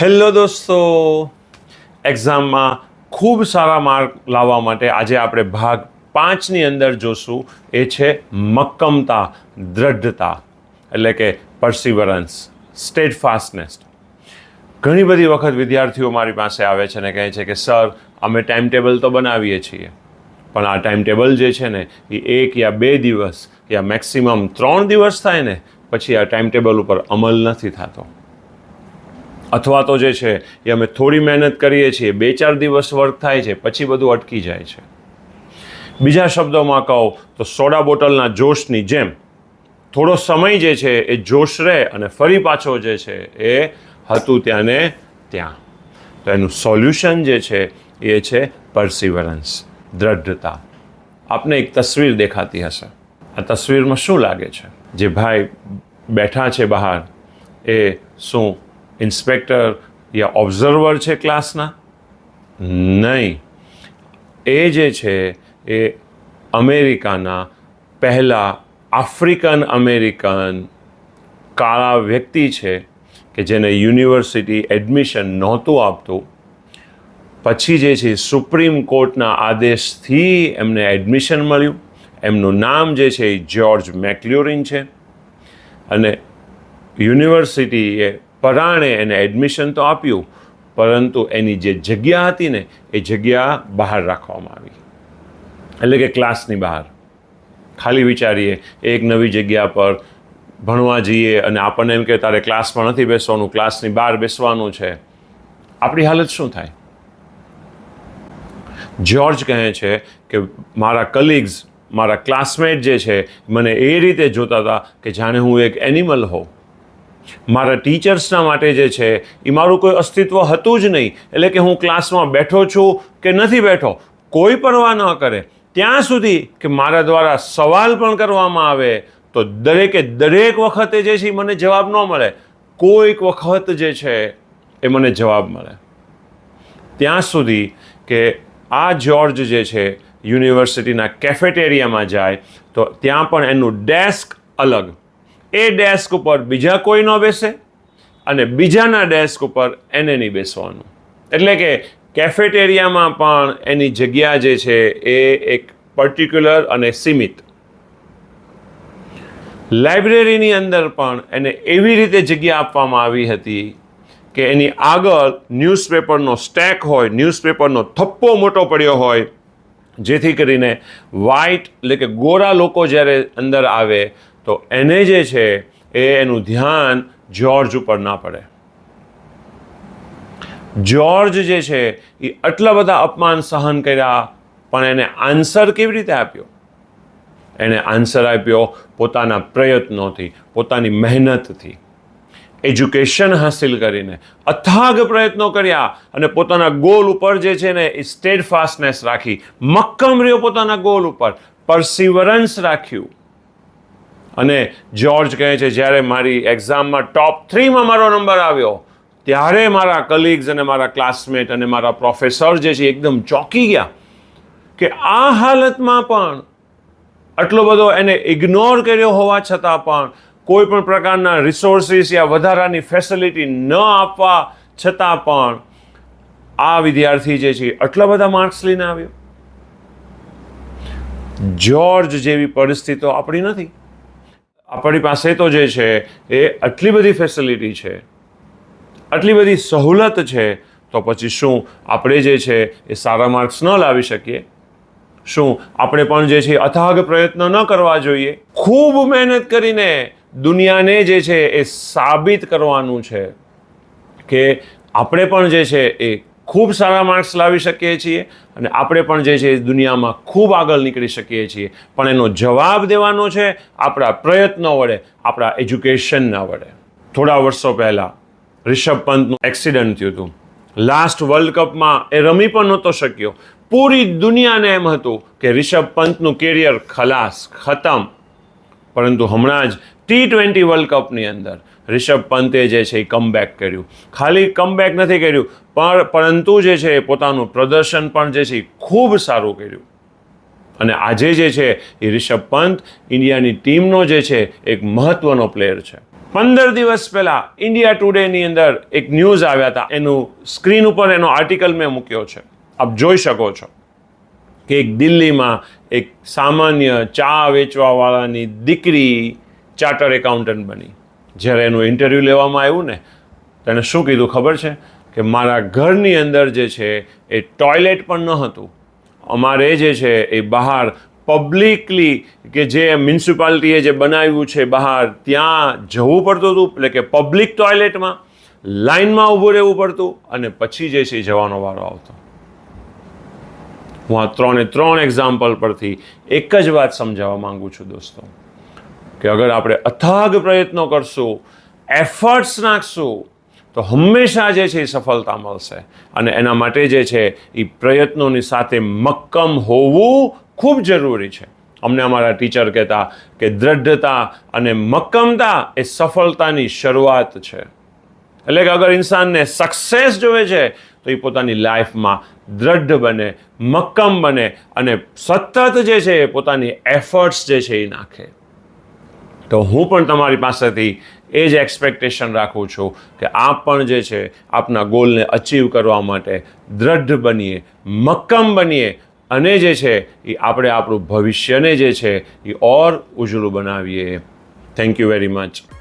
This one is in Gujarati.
હેલો દોસ્તો, એક્ઝામમાં ખૂબ સારા માર્ક લાવવા માટે આજે આપણે ભાગ 5ની અંદર જોશું. એ છે મક્કમતા, દ્રઢતા, એટલે કે પરસિવરન્સ, સ્ટેડફાસ્ટનેસ. ઘણી બધી વખત વિદ્યાર્થીઓ મારી પાસે આવે છે અને કહે છે કે સર, અમે ટાઈમ ટેબલ તો બનાવીએ છીએ, પણ આ ટાઈમ ટેબલ જે છે ને એ 1 યા 2 દિવસ યા મેક્સિમમ 3 દિવસ થાય ને પછી આ ટાઈમ ટેબલ ઉપર અમલ નથી થતો. અથવા તો જે છે એ અમે થોડી મહેનત કરીએ છીએ, 2-4 દિવસ વર્ક થાય છે, પછી બધું અટકી જાય છે. બીજા શબ્દોમાં કહું તો સોડા બોટલના જોશની જેમ થોડો સમય જે છે એ જોશ રહે અને ફરી પાછો જે છે એ હતું ત્યાં ને ત્યાં. તો એનું સોલ્યુશન જે છે એ છે પરસિવરન્સ, દ્રઢતા. આપને એક તસવીર દેખાતી હશે. આ તસવીરમાં શું લાગે છે? જે ભાઈ બેઠા છે બહાર એ શું ઇન્સ્પેક્ટર યા ઓબ્ઝર્વર છે ક્લાસના? નહીં. એ જે છે એ અમેરિકાના પહેલા આફ્રિકન અમેરિકન કાળા વ્યક્તિ છે કે જેને યુનિવર્સિટી એડમિશન નહોતું આપતું. પછી જે છે સુપ્રીમ કોર્ટના આદેશથી એમને એડમિશન મળ્યું. એમનું નામ જે છે એ જ્યોર્જ મેકલ્યુરીન છે અને યુનિવર્સિટીએ પરાણે એને એડમિશન તો આપ્યું, પરંતુ એની જે જગ્યા હતી ને એ જગ્યા બહાર રાખવામાં આવી, એટલે કે ક્લાસની બહાર. ખાલી વિચારીએ, એક નવી જગ્યા પર ભણવા જઈએ અને આપણને એમ કે તારે ક્લાસમાં નથી બેસવાનું, ક્લાસની બહાર બેસવાનું છે. આપણી હાલત શું થાય? જ્યોર્જ કહે છે કે મારા કલીગ્સ, મારા ક્લાસમેટ જે છે મને એ રીતે જોતા હતા કે જાણે હું એક એનિમલ હોઉં. મારા ટીચર્સના માટે જે છે એ મારું કોઈ અસ્તિત્વ હતું જ નહીં. એટલે કે હું ક્લાસમાં બેઠો છું કે નથી બેઠો કોઈ પરવા ન કરે, ત્યાં સુધી કે મારા દ્વારા સવાલ પણ કરવામાં આવે તો દરેક વખતે જે છે મને જવાબ ન મળે. કોઈક વખત જે છે એ મને જવાબ મળે. ત્યાં સુધી કે આ જ્યોર્જ જે છે યુનિવર્સિટીના કેફેટેરિયામાં જાય તો ત્યાં પણ એનું ડેસ્ક અલગ. એ ડેસ્ક ઉપર બીજા કોઈ ન બેસે અને બીજાના ડેસ્ક ઉપર એને નહીં બેસવાનું. એટલે કે કેફેટેરિયામાં પણ એની જગ્યા જે છે એ એક પર્ટિક્યુલર અને સીમિત. લાઇબ્રેરીની અંદર પણ એને એવી રીતે જગ્યા આપવામાં આવી હતી કે એની આગળ ન્યૂઝપેપરનો સ્ટેક હોય, ન્યૂઝપેપરનો થપ્પો મોટો પડ્યો હોય, જેથી કરીને વ્હાઇટ એટલે કે ગોરા લોકો જ્યારે અંદર આવે તો એને જે છે એ એનું ધ્યાન જ્યોર્જ ઉપર ના પડે. જ્યોર્જ જે છે એ આટલા બધા અપમાન સહન કર્યા, પણ એને આન્સર કેવી રીતે આપ્યો? એને આન્સર આપ્યો પોતાના પ્રયત્નોથી, પોતાની મહેનતથી. એજ્યુકેશન હાસિલ કરીને અથાગ પ્રયત્નો કર્યા અને પોતાના ગોલ ઉપર જે છે ને એ સ્ટેડફાસ્ટનેસ રાખી, મક્કમ રહ્યો પોતાના ગોલ ઉપર, પરસિવરન્સ રાખ્યું. અને જ્યોર્જ કહે છે જ્યારે મારી એક્ઝામમાં ટોપ 3માં મારો નંબર આવ્યો ત્યારે મારા કલીગ્સ અને મારા ક્લાસમેટ અને મારા પ્રોફેસર જે છે એકદમ ચોંકી ગયા કે આ હાલતમાં પણ આટલો બધો એને ઇગ્નોર કર્યો હોવા છતાં પણ, કોઈ પણ પ્રકારના રિસોર્સિસ યા વધારાની ફેસિલિટી ન આપવા છતાં પણ આ વિદ્યાર્થી જે છે આટલા બધા માર્ક્સ લઈને આવ્યો. જ્યોર્જ જેવી પરિસ્થિતિઓ આપણી નથી. આપણી પાસે તો જે છે એ આટલી બધી ફેસિલિટી છે, આટલી બધી સહુલત છે, તો પછી શું આપણે જે છે એ સારા માર્ક્સ ન લાવી શકીએ? શું આપણે પણ જે છે અથાગ પ્રયત્ન ન કરવા જોઈએ? ખૂબ મહેનત કરીને દુનિયાને જે છે એ સાબિત કરવાનું છે કે આપણે પણ જે છે એ ખૂબ સારા માર્ક્સ લાવી શકીએ છીએ અને આપણે પણ જે છે દુનિયામાં ખૂબ આગળ નીકળી શકીએ છીએ. પણ એનો જવાબ દેવાનો છે આપણા પ્રયત્નો વડે, આપણા એજ્યુકેશનના વડે. થોડા વર્ષો પહેલાં રિષભ પંતનું એક્સિડન્ટ થયું હતું. લાસ્ટ વર્લ્ડ કપમાં એ રમી પણ નહોતો શક્યો. પૂરી દુનિયાને એમ હતું કે રિષભ પંતનું કેરિયર ખલાસ, ખતમ. પરંતુ હમણાં જ T20 વર્લ્ડ કપની અંદર રિષભ પંતે જે છે એ કમબેક કર્યું. ખાલી કમબેક નથી કર્યું, પરંતુ જે છે એ પોતાનું પ્રદર્શન પણ જે છે એ ખૂબ સારું કર્યું. અને આજે જે છે એ રિષભ પંત ઇન્ડિયાની ટીમનો જે છે એક મહત્વનો પ્લેયર છે. 15 દિવસ પહેલાં ઇન્ડિયા ટુડેની અંદર એક ન્યૂઝ આવ્યા હતા, એનું સ્ક્રીન ઉપર એનો આર્ટિકલ મેં મૂક્યો છે, આપ જોઈ શકો છો કે એક દિલ્હીમાં એક સામાન્ય ચા વેચવાવાળાની દીકરી ચાર્ટર એકાઉન્ટન્ટ બની. જ્યારે એનું ઇન્ટરવ્યૂ લેવામાં આવ્યું ને, તેણે શું કીધું ખબર છે? કે મારા ઘરની અંદર જે છે એ ટોયલેટ પણ ન હતું. અમારે જે છે એ બહાર પબ્લિકલી કે જે મ્યુનિસિપાલિટીએ જે બનાવ્યું છે બહાર, ત્યાં જવું પડતું હતું, એટલે કે પબ્લિક ટોયલેટમાં લાઇનમાં ઊભું રહેવું પડતું, અને પછી જે છે એ જવાનો વારો આવતો. હું આ 3 એક્ઝામ્પલ પરથી એક જ વાત સમજાવવા માંગુ છું દોસ્તો, કે અગર આપણે અથાગ પ્રયત્નો કરશું, એફર્ટ્સ નાખશું, તો હંમેશા જે છે એ સફળતા મળશે. અને એના માટે જે છે એ પ્રયત્નોની સાથે મક્કમ હોવું ખૂબ જરૂરી છે. અમને અમારા ટીચર કહેતા કે દ્રઢતા અને મક્કમતા એ સફળતાની શરૂઆત છે. એટલે કે અગર ઇન્સાનને સક્સેસ જોઈએ છે તો એ પોતાની લાઈફમાં દ્રઢ બને, મક્કમ બને અને સતત જે છે એ પોતાની એફર્ટ્સ જે છે એ નાખે. તો હું પણ તમારી પાસેથી એ જ એક્સપેક્ટેશન રાખું છું કે આપ પણ જે છે આપના ગોલને અચીવ કરવા માટે દ્રઢ બનીએ, મક્કમ બનીએ, અને જે છે એ આપણે આપણું ભવિષ્યને જે છે એ ઓર ઉજળું બનાવીએ. Thank you very much.